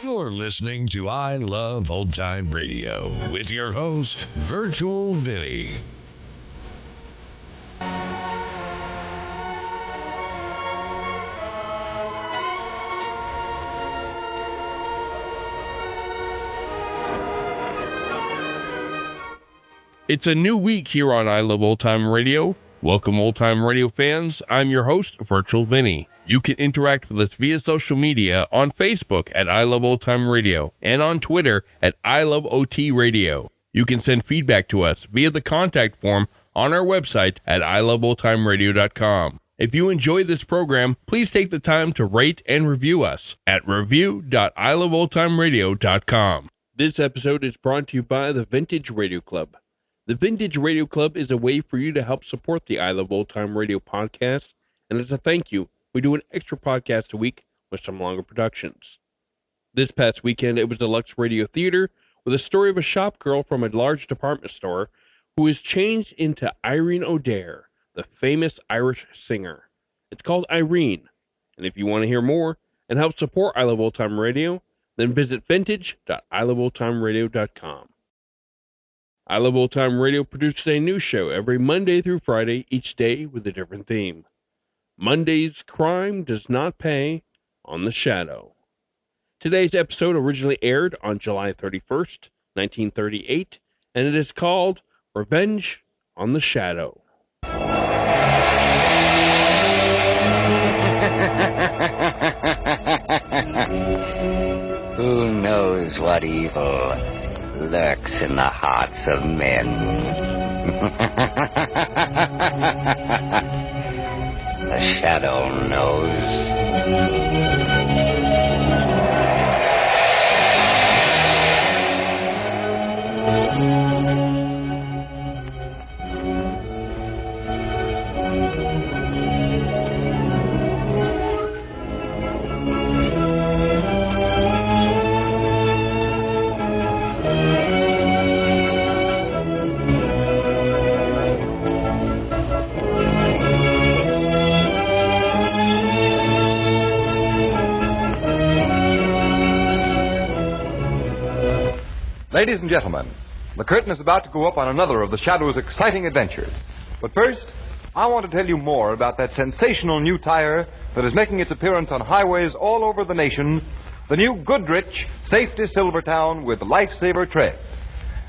You're listening to I Love Old Time Radio with your host, Virtual Vinny. It's a new week here on I Love Old Time Radio. Welcome, Old Time Radio fans. I'm your host, Virtual Vinny. You can interact with us via social media on Facebook at I Love Old Time Radio and on Twitter at I Love OT Radio. You can send feedback to us via the contact form on our website at iloveoldtimeradio.com. If you enjoy this program, please take the time to rate and review us at review.iloveoldtimeradio.com. This episode is brought to you by the Vintage Radio Club. The Vintage Radio Club is a way for you to help support the I Love Old Time Radio podcast, and as a thank you, we do an extra podcast a week with some longer productions. This past weekend, it was the Lux Radio Theater with a story of a shop girl from a large department store who is changed into Irene O'Dare, the famous Irish singer. It's called Irene, and if you want to hear more and help support I Love Old Time Radio, then visit vintage.iloveoldtimeradio.com. I Love Old Time Radio produces a new show every Monday through Friday, each day with a different theme. Monday's Crime Does Not Pay on The Shadow. Today's episode originally aired on July 31st, 1938, and it is called Revenge on the Shadow. Who knows what evil lurks in the hearts of men? The shadow knows. Ladies and gentlemen, the curtain is about to go up on another of the Shadow's exciting adventures. But first, I want to tell you more about that sensational new tire that is making its appearance on highways all over the nation, the new Goodrich Safety Silvertown with Lifesaver tread.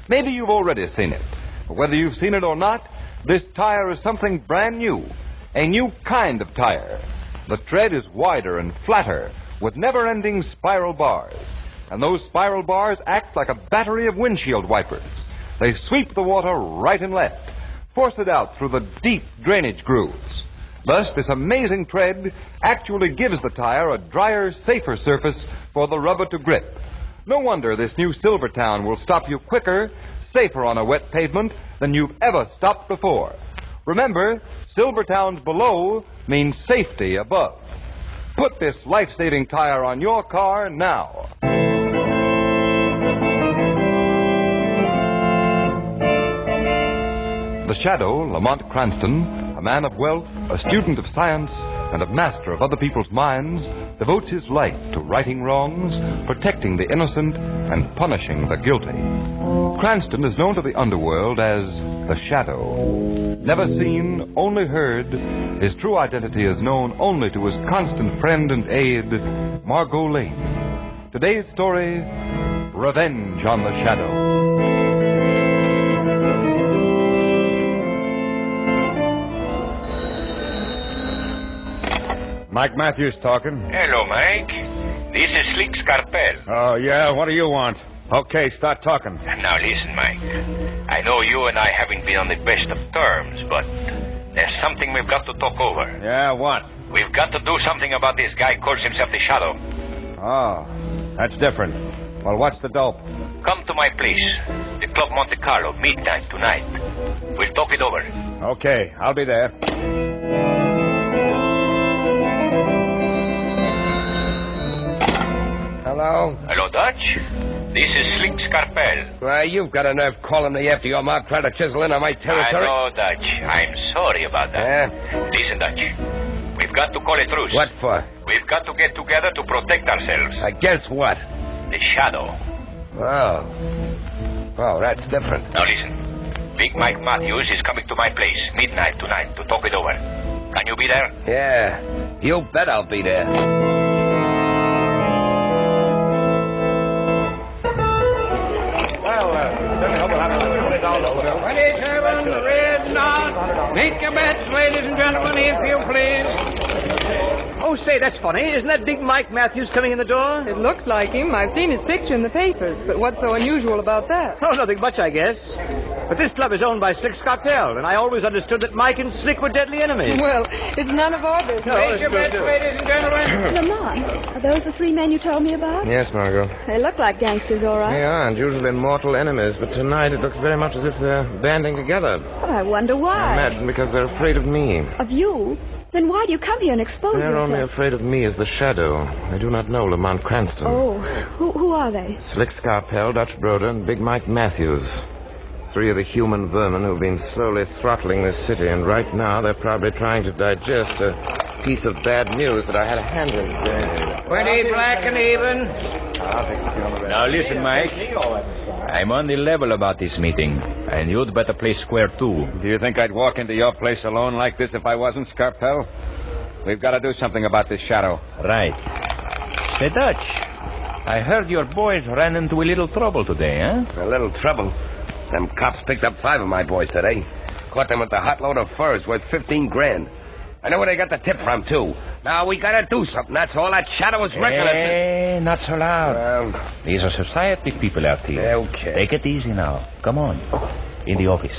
Maybe you've already seen it, but whether you've seen it or not, this tire is something brand new, a new kind of tire. The tread is wider and flatter with never-ending spiral bars. And those spiral bars act like a battery of windshield wipers. They sweep the water right and left, force it out through the deep drainage grooves. Thus, this amazing tread actually gives the tire a drier, safer surface for the rubber to grip. No wonder this new Silvertown will stop you quicker, safer on a wet pavement than you've ever stopped before. Remember, Silvertown's below means safety above. Put this life-saving tire on your car now. The Shadow, Lamont Cranston, a man of wealth, a student of science, and a master of other people's minds, devotes his life to righting wrongs, protecting the innocent, and punishing the guilty. Cranston is known to the underworld as the Shadow. Never seen, only heard, his true identity is known only to his constant friend and aide, Margo Lane. Today's story, Revenge on the Shadow. Mike Matthews talking. Hello, Mike. This is Slick Scarpel. Oh, yeah? What do you want? Okay, start talking. Now, listen, Mike. I know you and I haven't been on the best of terms, but there's something we've got to talk over. Yeah, what? We've got to do something about this guy who calls himself the Shadow. Oh, that's different. Well, what's the dope? Come to my place, the Club Monte Carlo, midnight tonight. We'll talk it over. Okay, I'll be there. Hello? Hello, Dutch. This is Slick Scarpel. Why, you've got a nerve calling me after your mouth trying to chisel in on my territory. I know, Dutch. I'm sorry about that. Yeah? Listen, Dutch. We've got to call a truce. What for? We've got to get together to protect ourselves. Against what? the Shadow. Oh, that's different. Now listen. Big Mike Matthews is coming to my place midnight tonight to talk it over. Can you be there? Yeah, you bet I'll be there. Make your bets, ladies and gentlemen, if you please. Oh, say, that's funny. Isn't that Big Mike Matthews coming in the door? It looks like him. I've seen his picture in the papers. But what's so unusual about that? Oh, nothing much, I guess. But this club is owned by Slick Scottell, and I always understood that Mike and Slick were deadly enemies. Well, it's none of our business. No, Make your bets, ladies and gentlemen. Lamont, are those the three men you told me about? Yes, Margo. They look like gangsters, all right. They are, and usually mortal enemies, but tonight it looks very much as if they're banding together. But I wonder why. I imagine because they're afraid of me. Of you? Then why do you come here and expose They're yourself? only afraid of me as the Shadow. They do not know Lamont Cranston. Oh, who are they? Slick Scarpell, Dutch Broder, and Big Mike Matthews. Three of the human vermin who've been slowly throttling this city, and right now they're probably trying to digest a piece of bad news that I had a hand in. 20 black and even. Now listen, Mike. I'm on the level about this meeting, and you'd better play square too. Do you think I'd walk into your place alone like this if I wasn't, Scarpell? We've got to do something about this Shadow. Right. Say, Dutch, I heard your boys ran into a little trouble today, huh? A little trouble. Them cops picked up 5 of my boys today. Caught them with a hot load of furs worth 15 grand. I know where they got the tip from, too. Now, we gotta do something. That's all. That Shadow is reckless. Hey, not so loud. These are society people out here. Okay. Take it easy now. Come on. In the office.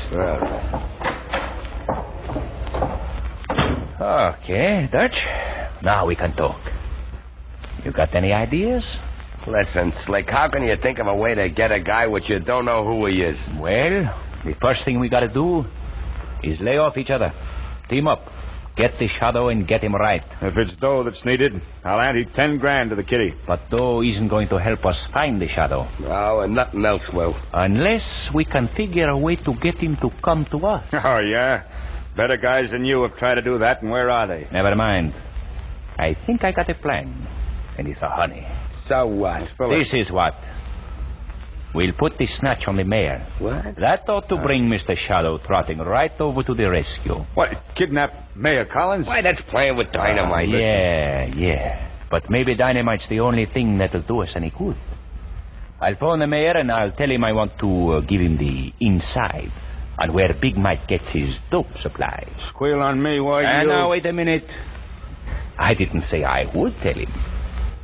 Okay, Dutch. Now we can talk. You got any ideas? Listen, Slick, how can you think of a way to get a guy which you don't know who he is? Well, the first thing we gotta do is lay off each other. Team up. Get the Shadow and get him right. If it's dough that's needed, I'll ante 10 grand to the kitty. But dough isn't going to help us find the Shadow. No, and nothing else will. Unless we can figure a way to get him to come to us. Oh, yeah? Better guys than you have tried to do that, and where are they? Never mind. I think I got a plan. And it's a honey. So what? This is what. We'll put the snatch on the mayor. What? That ought to bring Mr. Shadow trotting right over to the rescue. What, kidnap Mayor Collins? Why, that's playing with dynamite. Yeah. But maybe dynamite's the only thing that'll do us any good. I'll phone the mayor and I'll tell him I want to give him the inside on where Big Mike gets his dope supplies. Squeal on me, why you... Now, wait a minute. I didn't say I would tell him.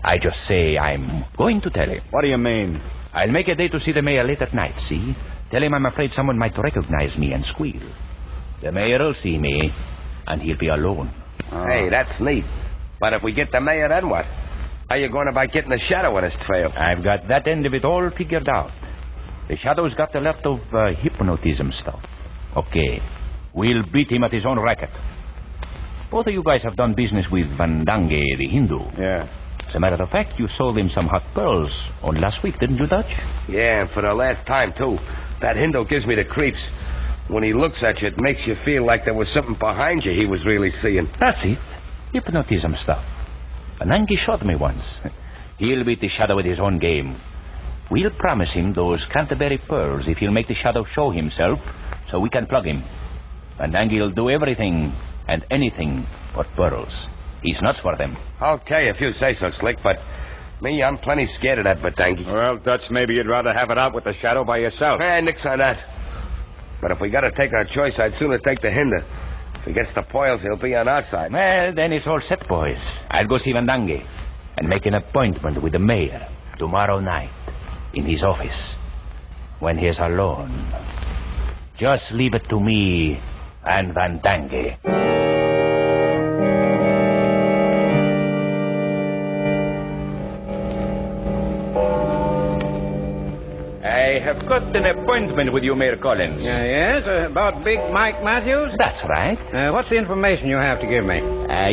I just say I'm going to tell him. What do you mean? I'll make a day to see the mayor late at night, see? Tell him I'm afraid someone might recognize me and squeal. The mayor will see me, and he'll be alone. Oh. Hey, that's neat. But if we get the mayor, then what? How you going about getting the Shadow on his trail? I've got that end of it all figured out. The Shadow's got a lot of hypnotism stuff. Okay, we'll beat him at his own racket. Both of you guys have done business with Vandange, the Hindu. Yeah. As a matter of fact, you sold him some hot pearls on last week, didn't you, Dutch? Yeah, and for the last time, too. That Hindu gives me the creeps. When he looks at you, it makes you feel like there was something behind you he was really seeing. That's it. Hypnotism stuff. Anangi shot me once. He'll beat the Shadow with his own game. We'll promise him those Canterbury pearls if he'll make the Shadow show himself so we can plug him. Anangi'll do everything and anything for pearls. He's nuts for them. Okay, if you say so, Slick, but me, I'm plenty scared of that Batangi. Well, Dutch, maybe you'd rather have it out with the Shadow by yourself. Nix on that. But if we got to take our choice, I'd sooner take the Hinder. If he gets the poils, he'll be on our side. Well, then it's all set, boys. I'll go see Vandange and make an appointment with the mayor tomorrow night in his office when he's alone. Just leave it to me and Vandange. I have got an appointment with you, Mayor Collins. Yes, about Big Mike Matthews? That's right. What's the information you have to give me?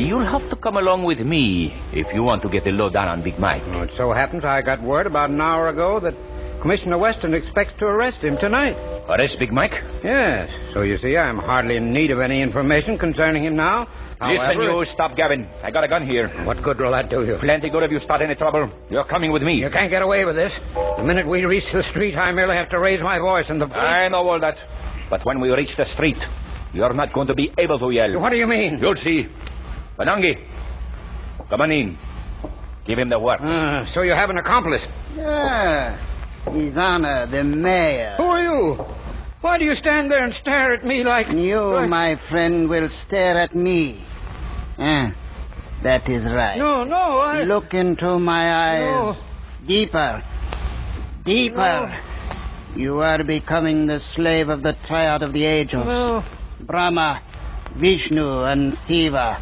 You'll have to come along with me if you want to get the lowdown on Big Mike. It so happens I got word about an hour ago that Commissioner Weston expects to arrest him tonight. Arrest Big Mike? Yes. So you see, I'm hardly in need of any information concerning him now. Listen, you, stop gabbing. I got a gun here. What good will that do you? Plenty good if you start any trouble. You're coming with me. You can't get away with this. The minute we reach the street, I merely have to raise my voice and the... I know all that. But when we reach the street, you're not going to be able to yell. What do you mean? You'll see. Banangi, come on in. Give him the work. So you have an accomplice? His Honor, the mayor. Who are you? Why do you stand there and stare at me like... You, my friend, will stare at me. That is right. No, I... Look into my eyes. No. Deeper. Deeper. No. You are becoming the slave of the triad of the ages. No. Brahma, Vishnu, and Shiva.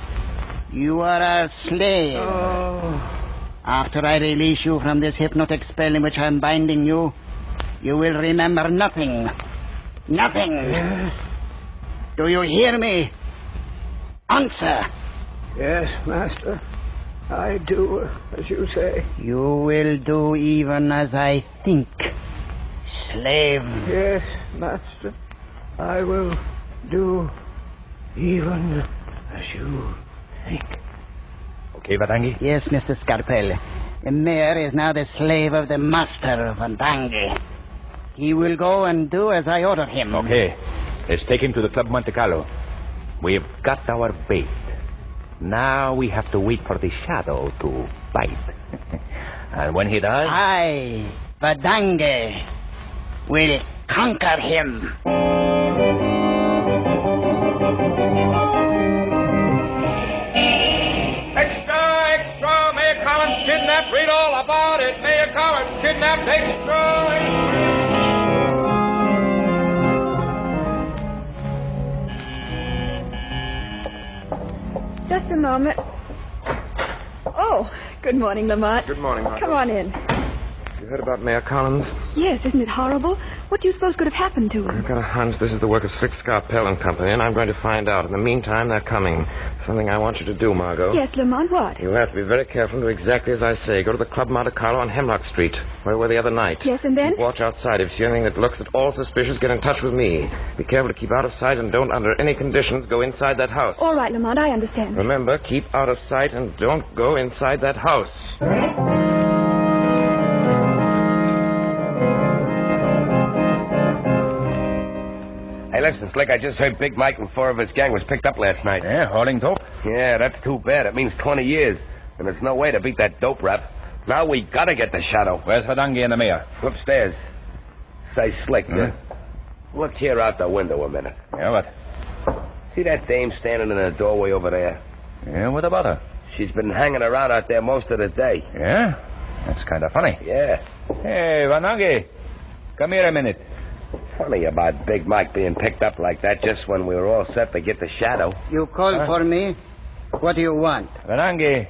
You are our slave. Oh. After I release you from this hypnotic spell in which I am binding you, you will remember nothing. Nothing. Yes. Do you hear me? Answer. Yes, Master. I do as you say. You will do even as I think. Slave. Yes, Master. I will do even as you think. Okay, Vadangi? Yes, Mr. Scarpelli. The mayor is now the slave of the master of Vadangi. He will go and do as I order him. Okay. Let's take him to the Club Monte Carlo. We've got our bait. Now we have to wait for the shadow to bite. And when he does... I, Vadangi, will conquer him. Extra, Mayor Collins kidnapped. Read all about it. Mayor Collins kidnapped. Extra. Just a moment. Oh, good morning, Lamont. Good morning, Margo. Come on in. You heard about Mayor Collins? Yes, isn't it horrible? What do you suppose could have happened to him? I've got a hunch this is the work of Slick Scarpell and Company, and I'm going to find out. In the meantime, they're coming. Something I want you to do, Margo. Yes, Lamont, what? You'll have to be very careful and do exactly as I say. Go to the Club Monte Carlo on Hemlock Street, where we were the other night. Yes, and then? Keep watch outside. If you see anything that looks at all suspicious, get in touch with me. Be careful to keep out of sight and don't, under any conditions, go inside that house. All right, Lamont, I understand. Remember, keep out of sight and don't go inside that house. Hey, listen, Slick, I just heard Big Mike and 4 of his gang was picked up last night. Yeah, hauling dope? Yeah, that's too bad. It means 20 years. And there's no way to beat that dope rap. Now we gotta get the shadow. Where's Vadangi and the mayor? Upstairs. Say, Slick, look here out the window a minute. Yeah, what? See that dame standing in the doorway over there? Yeah, what about her? She's been hanging around out there most of the day. Yeah? That's kind of funny. Yeah. Hey, Vadangi, come here a minute. Funny about Big Mike being picked up like that just when we were all set to get the shadow. You called for me? What do you want? Vadangi,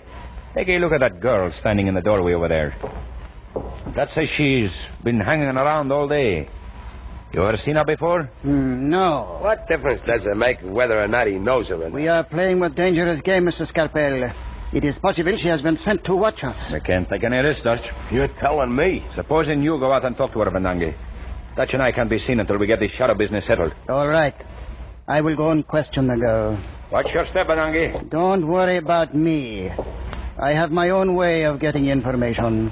take a look at that girl standing in the doorway over there. That says she's been hanging around all day. You ever seen her before? No. What difference does it make whether or not he knows her or not? We are playing with dangerous game, Mr. Scarpell. It is possible she has been sent to watch us. I can't take any risk, Dutch. You're telling me? Supposing you go out and talk to her, Vadangi. Dutch and I can't be seen until we get this shadow business settled. All right. I will go and question the girl. Watch your step, Vadangi. Don't worry about me. I have my own way of getting information.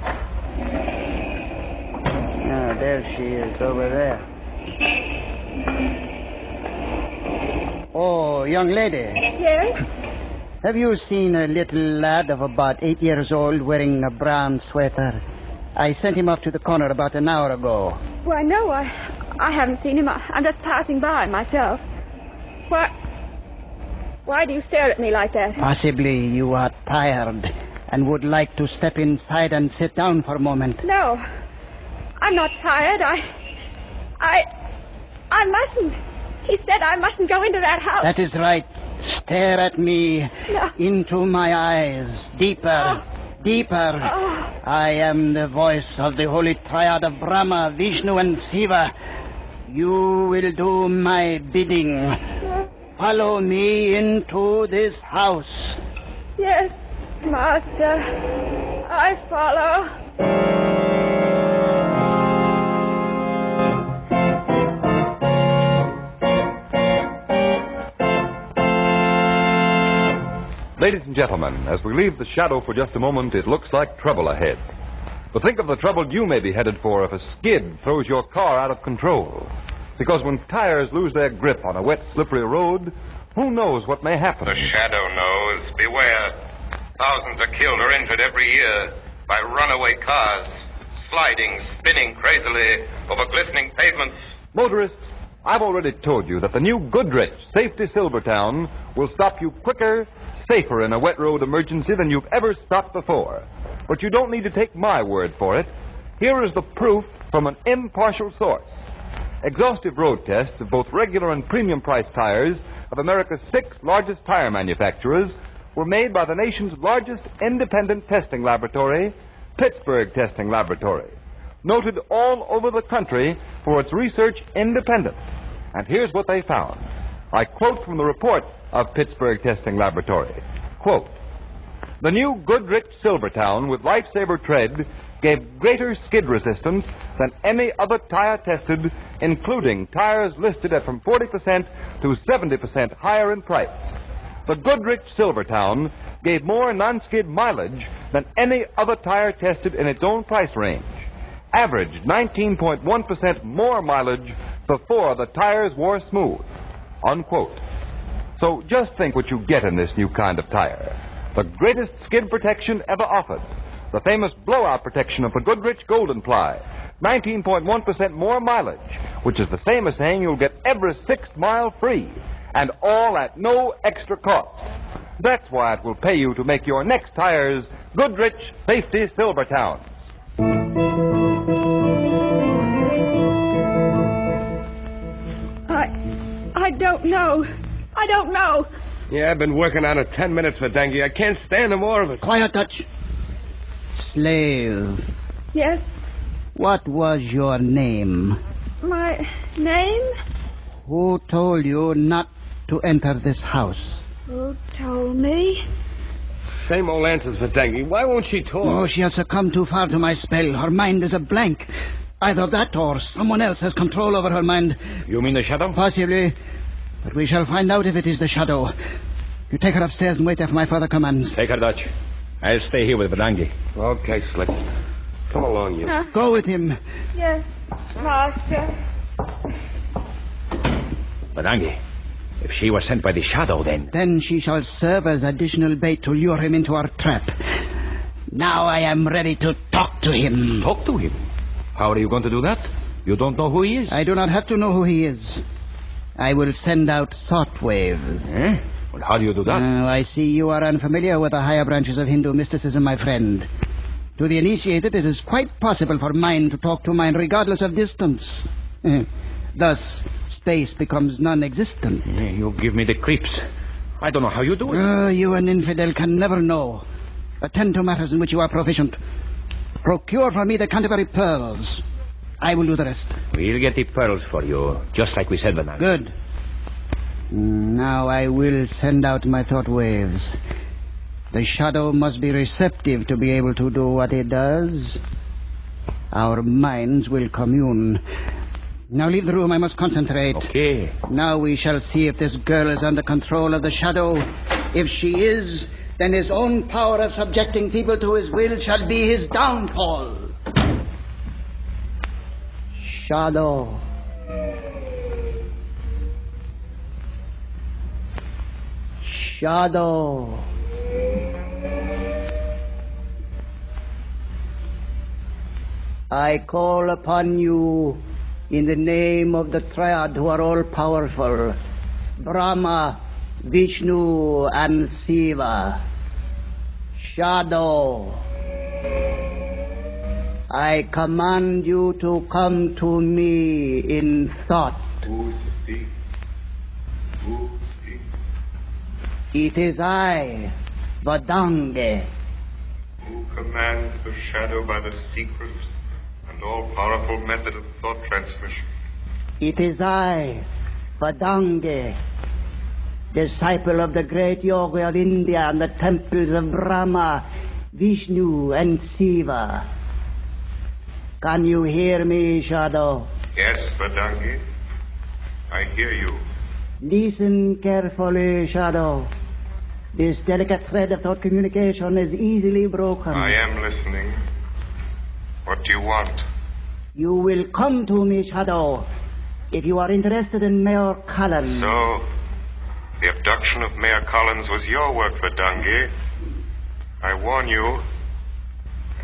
Ah, there she is, over there. Oh, young lady. Yes? Have you seen a little lad of about 8 years old wearing a brown sweater? I sent him off to the corner about an hour ago. Why, no, I haven't seen him. I'm just passing by myself. Why do you stare at me like that? Possibly you are tired and would like to step inside and sit down for a moment. No, I'm not tired. I mustn't. He said I mustn't go into that house. That is right. Stare at me. No. Into my eyes. Deeper. Deeper. Oh. I am the voice of the holy triad of Brahma, Vishnu, and Shiva. You will do my bidding. Follow me into this house. Yes, Master. I follow. Ladies and gentlemen, as we leave the shadow for just a moment, it looks like trouble ahead. But think of the trouble you may be headed for if a skid throws your car out of control. Because when tires lose their grip on a wet, slippery road, who knows what may happen? The shadow knows. Beware. Thousands are killed or injured every year by runaway cars, sliding, spinning crazily over glistening pavements. Motorists, I've already told you that the new Goodrich Safety Silvertown will stop you quicker, safer in a wet road emergency than you've ever stopped before. But you don't need to take my word for it. Here is the proof from an impartial source. Exhaustive road tests of both regular and premium price tires of America's 6 largest tire manufacturers were made by the nation's largest independent testing laboratory, Pittsburgh Testing Laboratory, noted all over the country for its research independence. And here's what they found. I quote from the report of Pittsburgh Testing Laboratory. Quote, the new Goodrich Silvertown with Lifesaver tread gave greater skid resistance than any other tire tested, including tires listed at from 40% to 70% higher in price. The Goodrich Silvertown gave more non-skid mileage than any other tire tested in its own price range. Averaged 19.1% more mileage before the tires wore smooth. Unquote. So just think what you get in this new kind of tire. The greatest skid protection ever offered. The famous blowout protection of the Goodrich Golden Ply. 19.1% more mileage, which is the same as saying you'll get every 6th mile free. And all at no extra cost. That's why it will pay you to make your next tires Goodrich Safety Silvertowns. I don't know. I don't know. Yeah, I've been working on it 10 minutes for Dengue. I can't stand no more of it. Quiet, Dutch. Slave. Yes? What was your name? My name? Who told you not to enter this house? Who told me? Same old answers for Dengue. Why won't she talk? Oh, she has succumbed too far to my spell. Her mind is a blank. Either that or someone else has control over her mind. You mean the shadow? Possibly. But we shall find out if it is the shadow. You take her upstairs and wait there for my further commands. Take her, Dutch. I'll stay here with Bedangi. Okay, Slick. Come along, you. Go with him. Yes, Master. Bedangi, if she was sent by the shadow, then... Then she shall serve as additional bait to lure him into our trap. Now I am ready to talk to him. Talk to him? How are you going to do that? You don't know who he is. I do not have to know who he is. I will send out thought waves. Eh? Well, how do you do that? I see you are unfamiliar with the higher branches of Hindu mysticism, my friend. To the initiated, it is quite possible for mind to talk to mind regardless of distance. Thus, space becomes non-existent. You give me the creeps. I don't know how you do it. You, an infidel, can never know. Attend to matters in which you are proficient. Procure for me the Canterbury pearls. I will do the rest. We'll get the pearls for you, just like we said, Bedangi. Good. Now I will send out my thought waves. The shadow must be receptive to be able to do what it does. Our minds will commune. Now leave the room. I must concentrate. Okay. Now we shall see if this girl is under control of the shadow. If she is, then his own power of subjecting people to his will shall be his downfall. Shadow. Shadow. I call upon you in the name of the Triad who are all-powerful, Brahma, Vishnu, and Shiva. Shadow. I command you to come to me in thought. Who speaks? Who speaks? It is I, Vadange. Who commands the shadow by the secret and all-powerful method of thought transmission? It is I, Vadange, disciple of the great yogi of India and the temples of Brahma, Vishnu, and Shiva. Can you hear me, Shadow? Yes, Vadangi. I hear you. Listen carefully, Shadow. This delicate thread of thought communication is easily broken. I am listening. What do you want? You will come to me, Shadow, if you are interested in Mayor Collins. So, the abduction of Mayor Collins was your work, Verdungi. I warn you,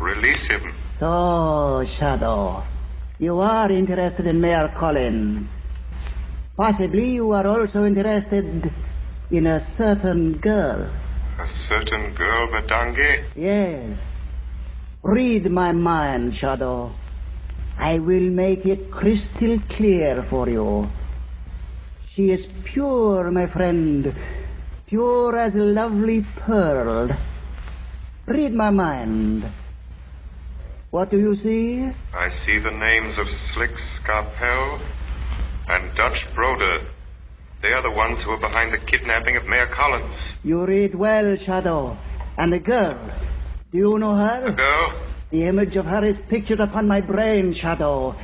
release him. So, Shadow, you are interested in Mayor Collins. Possibly you are also interested in a certain girl. A certain girl, Verdungi? Yes. Read my mind, Shadow. I will make it crystal clear for you. She is pure, my friend. Pure as a lovely pearl. Read my mind. What do you see? I see the names of Slick Scarpell and Dutch Broder. They are the ones who are behind the kidnapping of Mayor Collins. You read well, Shadow. And the girl, do you know her? The girl? The image of her is pictured upon my brain, Shadow.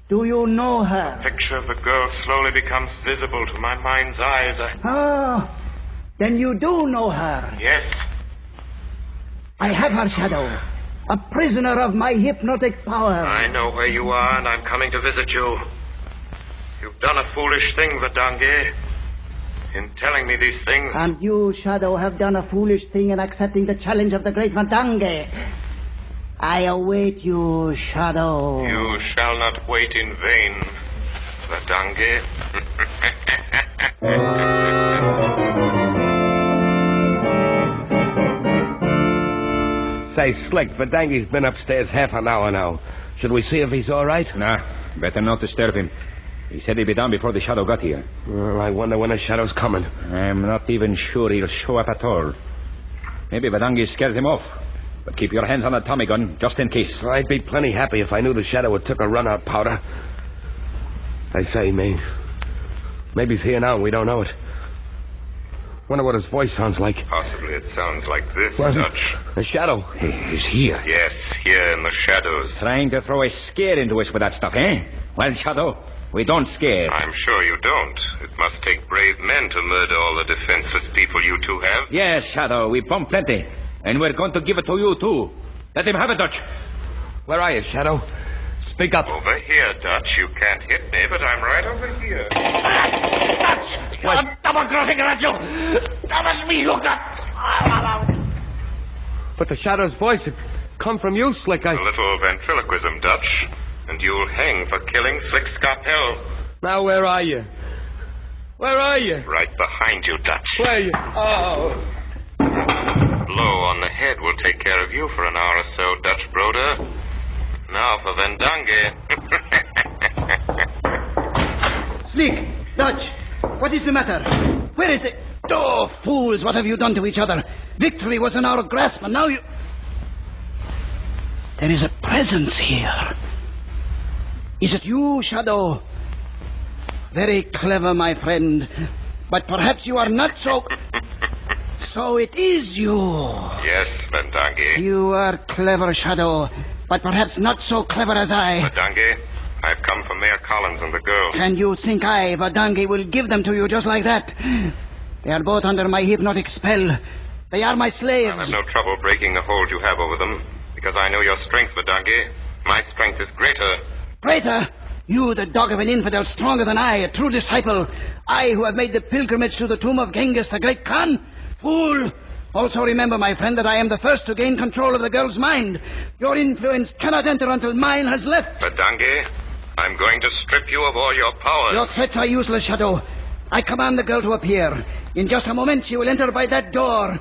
Do you know her? The picture of the girl slowly becomes visible to my mind's eyes. Ah, then you do know her. Yes. I have her, Shadow. A prisoner of my hypnotic power. I know where you are, and I'm coming to visit you. You've done a foolish thing, Verdungi, in telling me these things. And you, Shadow, have done a foolish thing in accepting the challenge of the great Verdungi. I await you, Shadow. You shall not wait in vain, Verdungi. Say, Slick, Verdungi's been upstairs half an hour now. Should we see if he's all right? Nah, better not disturb him. He said he'd be down before the Shadow got here. Well, I wonder when the Shadow's coming. I'm not even sure he'll show up at all. Maybe Verdungi scared him off. But keep your hands on the Tommy gun, just in case. I'd be plenty happy if I knew the Shadow had took a run out powder. I say, maybe he's here now and we don't know it. Wonder what his voice sounds like. Possibly it sounds like this, What? Dutch. The Shadow. He's here. Yes, here in the shadows. Trying to throw a scare into us with that stuff, eh? Well, Shadow, we don't scare. I'm sure you don't. It must take brave men to murder all the defenseless people you two have. Yes, Shadow, we pump plenty. And we're going to give it to you, too. Let him have it, Dutch. Where are you, Shadow? Speak up. Over here, Dutch. You can't hit me, but I'm right over here. Dutch! What? Double-crossing Rancho! That was me who got... But the Shadow's voice, it come from you, Slick. A little ventriloquism, Dutch. And you'll hang for killing Slick Scarpell. Now, where are you? Where are you? Right behind you, Dutch. Where are you? Oh. Blow on the head will take care of you for an hour or so, Dutch Broder. Now for Verdungi. Slick, Dutch, what is the matter? Where is it? Oh, fools, what have you done to each other? Victory was in our grasp, and now you... There is a presence here. Is it you, Shadow? Very clever, my friend. But perhaps you are not so... So it is you. Yes, Verdungi. You are clever, Shadow, but perhaps not so clever as I. Verdungi, I've come for Mayor Collins and the girl. And you think I, Verdungi, will give them to you just like that? They are both under my hypnotic spell. They are my slaves. I'll have no trouble breaking the hold you have over them, because I know your strength, Verdungi. My strength is greater. Greater? You, the dog of an infidel, stronger than I, a true disciple. I, who have made the pilgrimage to the tomb of Genghis, the great Khan. Fool! Also remember, my friend, that I am the first to gain control of the girl's mind. Your influence cannot enter until mine has left. Verdungi, I'm going to strip you of all your powers. Your threats are useless, Shadow. I command the girl to appear. In just a moment, she will enter by that door.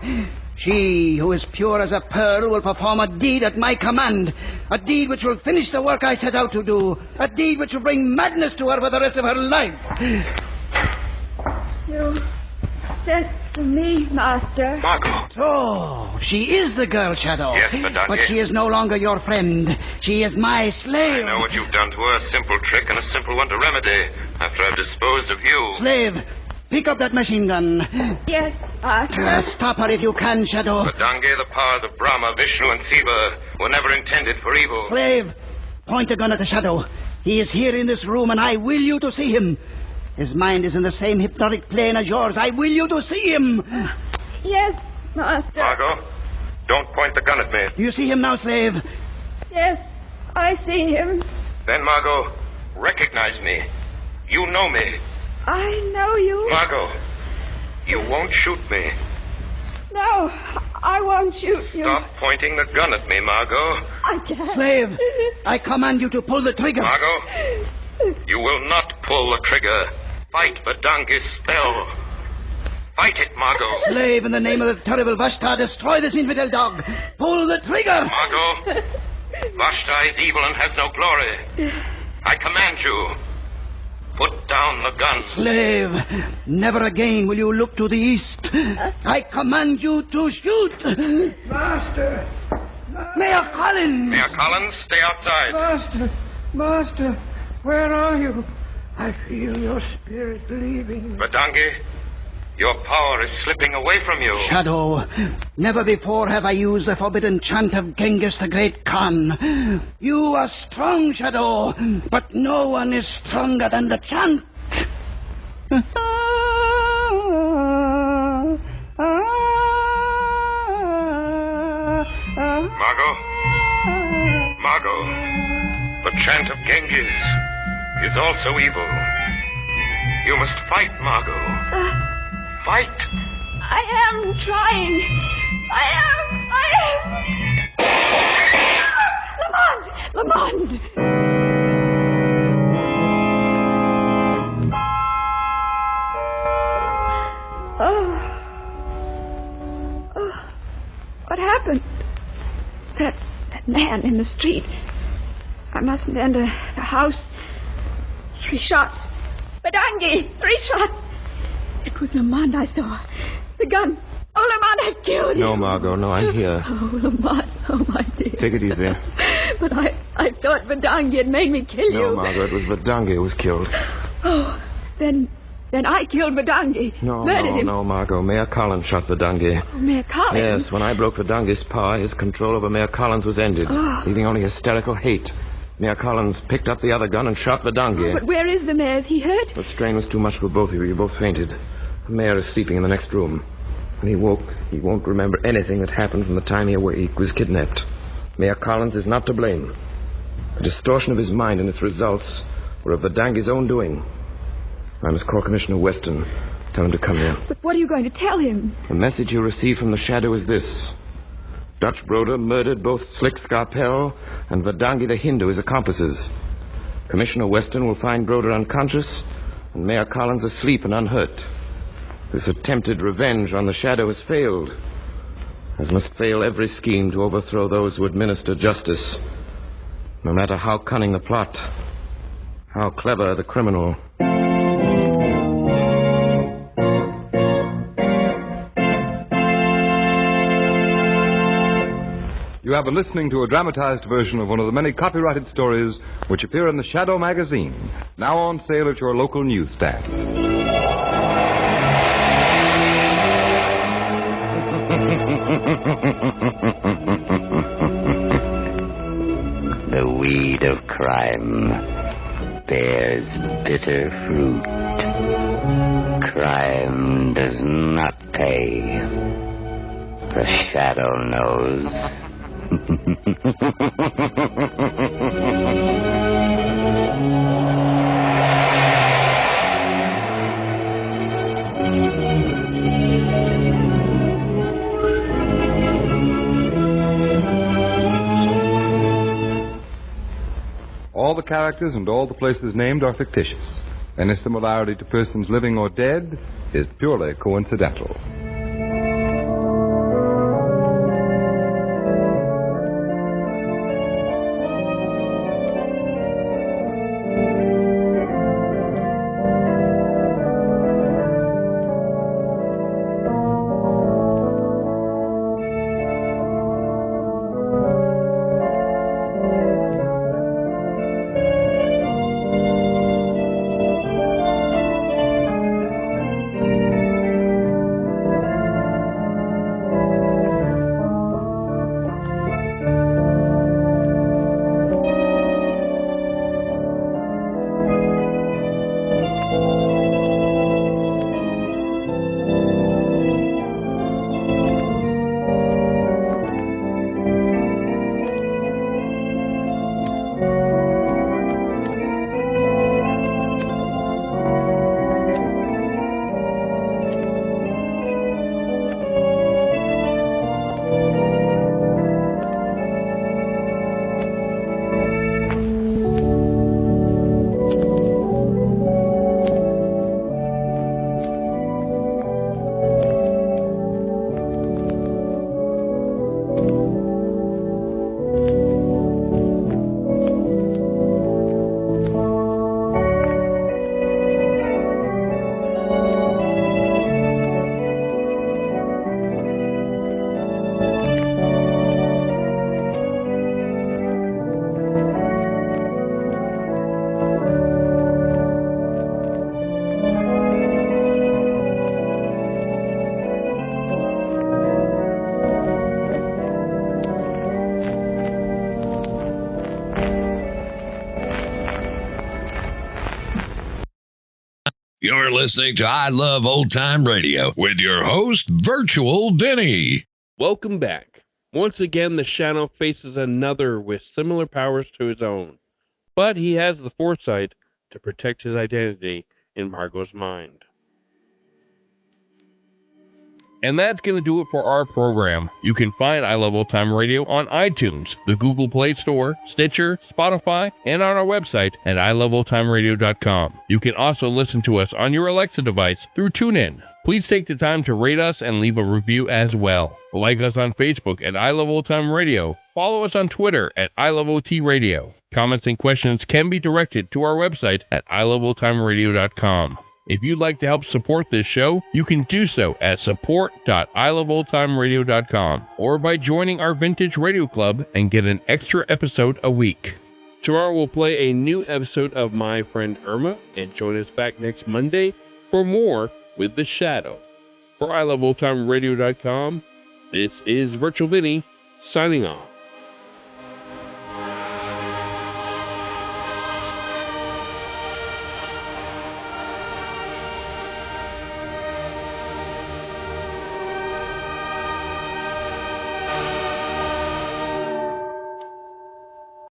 She, who is pure as a pearl, will perform a deed at my command. A deed which will finish the work I set out to do. A deed which will bring madness to her for the rest of her life. You sent for me, Master. Margo. Oh, she is the girl, Shadow. Yes, Verdungi. But she is no longer your friend. She is my slave. I know what you've done to her. A simple trick and a simple one to remedy. After I've disposed of you. Slave, pick up that machine gun. Yes, Master. Stop her if you can, Shadow. Verdungi, the powers of Brahma, Vishnu, and Siva were never intended for evil. Slave, point the gun at the Shadow. He is here in this room, and I will you to see him. His mind is in the same hypnotic plane as yours. I will you to see him. Yes, Master. Margo, don't point the gun at me. Do you see him now, slave? Yes, I see him. Then, Margo, recognize me. You know me. I know you. Margo, you won't shoot me. No, I won't shoot you. Stop pointing the gun at me, Margo. I can't. Slave, I command you to pull the trigger. Margo, you will not pull the trigger. Fight Badangi's spell. Fight it, Margo. Slave, in the name of the terrible Vashta, destroy this infidel dog. Pull the trigger. Margo, Vashta is evil and has no glory. I command you. Put down the gun. Slave, never again will you look to the east. I command you to shoot. Master! Mayor Collins! Mayor Collins, stay outside. Master, where are you? I feel your spirit leaving. Badangi, your power is slipping away from you. Shadow, never before have I used the forbidden chant of Genghis the Great Khan. You are strong, Shadow, but no one is stronger than the chant. Margo, the chant of Genghis is also evil. You must fight, Margo. Fight. I am trying. Lamont! What happened? That man in the street. I mustn't enter the house. 3 shots. Badangi! 3 shots. It was Lamont I saw. The gun. Oh, Lamont, I killed him. No, Margo, no, I'm here. Oh, Lamont. Oh, my dear. Take it easy. But I thought Badangi had made me kill you. No, Margo, it was Badangi who was killed. Oh, then I killed Badangi. Murdered him. No, Margo. Mayor Collins shot Badangi. Oh, Mayor Collins? Yes, when I broke Badangi's power, his control over Mayor Collins was ended, leaving only hysterical hate. Mayor Collins picked up the other gun and shot Badangi. But where is the mayor? Is he hurt? The strain was too much for both of you. You both fainted. The mayor is sleeping in the next room. When he woke, he won't remember anything that happened from the time he was kidnapped. Mayor Collins is not to blame. The distortion of his mind and its results were of Badangi's own doing. I must call Commissioner Weston. Tell him to come here. But what are you going to tell him? The message you received from the Shadow is this. Dutch Broder murdered both Slick Scarpell and Badangi the Hindu, his accomplices. Commissioner Weston will find Broder unconscious and Mayor Collins asleep and unhurt. This attempted revenge on the Shadow has failed, as must fail every scheme to overthrow those who administer justice, no matter how cunning the plot, how clever the criminal. You have been listening to a dramatized version of one of the many copyrighted stories which appear in the Shadow magazine, now on sale at your local newsstand. The weed of crime bears bitter fruit. Crime does not pay. The Shadow knows. All the characters and all the places named are fictitious. Any similarity to persons living or dead is purely coincidental. You're listening to I Love Old Time Radio with your host, Virtual Vinny. Welcome back. Once again, the Shadow faces another with similar powers to his own, but he has the foresight to protect his identity in Margo's mind. And that's going to do it for our program. You can find I Love Old Time Radio on iTunes, the Google Play Store, Stitcher, Spotify, and on our website at iloveoldtimeradio.com. You can also listen to us on your Alexa device through TuneIn. Please take the time to rate us and leave a review as well. Like us on Facebook at I Love Old Time Radio. Follow us on Twitter at I Love OT Radio. Comments and questions can be directed to our website at iloveoldtimeradio.com. If you'd like to help support this show, you can do so at support.iloveoldtimeradio.com or by joining our Vintage Radio Club and get an extra episode a week. Tomorrow we'll play a new episode of My Friend Irma, and join us back next Monday for more with The Shadow. For iloveoldtimeradio.com, this is Virtual Vinny signing off.